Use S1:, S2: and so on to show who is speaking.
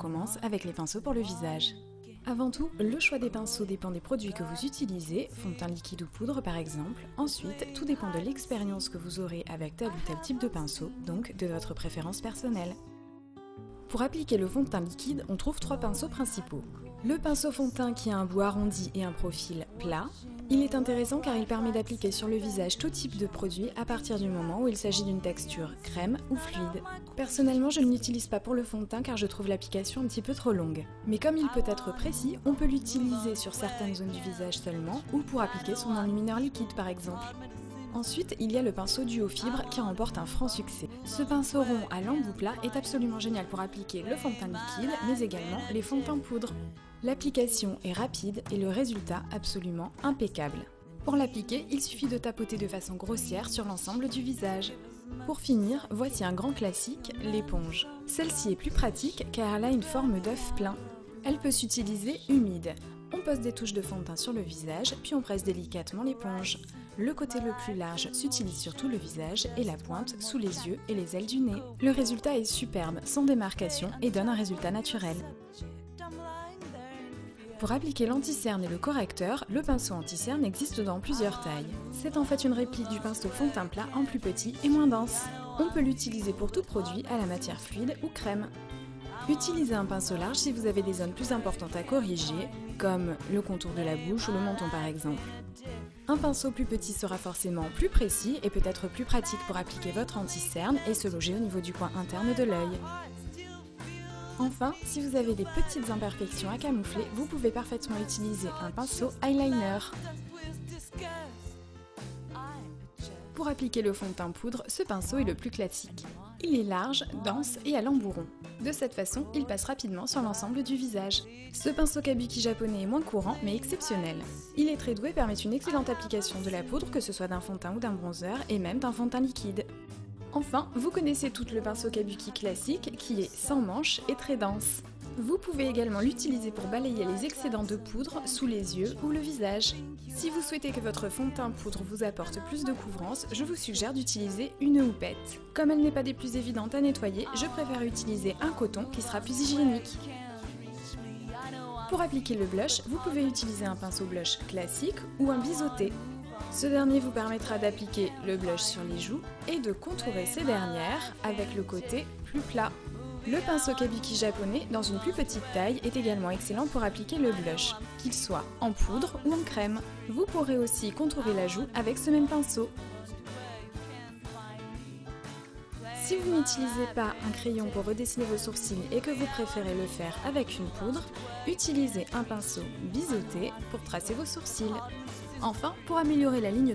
S1: commence avec les pinceaux pour le visage. Avant tout, le choix des pinceaux dépend des produits que vous utilisez, fond de teint liquide ou poudre par exemple. Ensuite, tout dépend de l'expérience que vous aurez avec tel ou tel type de pinceau, donc de votre préférence personnelle. Pour appliquer le fond de teint liquide, on trouve 3 pinceaux principaux. Le pinceau fond de teint qui a un bout arrondi et un profil plat. Il est intéressant car il permet d'appliquer sur le visage tout type de produit à partir du moment où il s'agit d'une texture crème ou fluide. Personnellement, je ne l'utilise pas pour le fond de teint car je trouve l'application un petit peu trop longue. Mais comme il peut être précis, on peut l'utiliser sur certaines zones du visage seulement ou pour appliquer son enlumineur liquide par exemple. Ensuite, il y a le pinceau duo fibre qui remporte un franc succès. Ce pinceau rond à l'embout plat est absolument génial pour appliquer le fond de teint liquide, mais également les fonds de teint poudre. L'application est rapide et le résultat absolument impeccable. Pour l'appliquer, il suffit de tapoter de façon grossière sur l'ensemble du visage. Pour finir, voici un grand classique, l'éponge. Celle-ci est plus pratique car elle a une forme d'œuf plein. Elle peut s'utiliser humide. On pose des touches de fond de teint sur le visage, puis on presse délicatement l'éponge. Le côté le plus large s'utilise sur tout le visage et la pointe sous les yeux et les ailes du nez. Le résultat est superbe, sans démarcation et donne un résultat naturel. Pour appliquer l'anti-cerne et le correcteur, le pinceau anti-cerne existe dans plusieurs tailles. C'est en fait une réplique du pinceau fond de teint plat en plus petit et moins dense. On peut l'utiliser pour tout produit à la matière fluide ou crème. Utilisez un pinceau large si vous avez des zones plus importantes à corriger, comme le contour de la bouche ou le menton par exemple. Un pinceau plus petit sera forcément plus précis et peut être plus pratique pour appliquer votre anti-cerne et se loger au niveau du coin interne de l'œil. Enfin, si vous avez des petites imperfections à camoufler, vous pouvez parfaitement utiliser un pinceau eyeliner. Pour appliquer le fond de teint poudre, ce pinceau est le plus classique. Il est large, dense et à l'embout rond. De cette façon, il passe rapidement sur l'ensemble du visage. Ce pinceau kabuki japonais est moins courant mais exceptionnel. Il est très doux et permet une excellente application de la poudre, que ce soit d'un fond de teint ou d'un bronzer, et même d'un fond de teint liquide. Enfin, vous connaissez tout le pinceau kabuki classique qui est sans manche et très dense. Vous pouvez également l'utiliser pour balayer les excédents de poudre sous les yeux ou le visage. Si vous souhaitez que votre fond de teint poudre vous apporte plus de couvrance, je vous suggère d'utiliser une houppette. Comme elle n'est pas des plus évidentes à nettoyer, je préfère utiliser un coton qui sera plus hygiénique. Pour appliquer le blush, vous pouvez utiliser un pinceau blush classique ou un biseauté. Ce dernier vous permettra d'appliquer le blush sur les joues et de contourer ces dernières avec le côté plus plat. Le pinceau kabuki japonais, dans une plus petite taille, est également excellent pour appliquer le blush, qu'il soit en poudre ou en crème. Vous pourrez aussi contourer la joue avec ce même pinceau. Si vous n'utilisez pas un crayon pour redessiner vos sourcils et que vous préférez le faire avec une poudre, utilisez un pinceau biseauté pour tracer vos sourcils. Enfin, pour améliorer la ligne de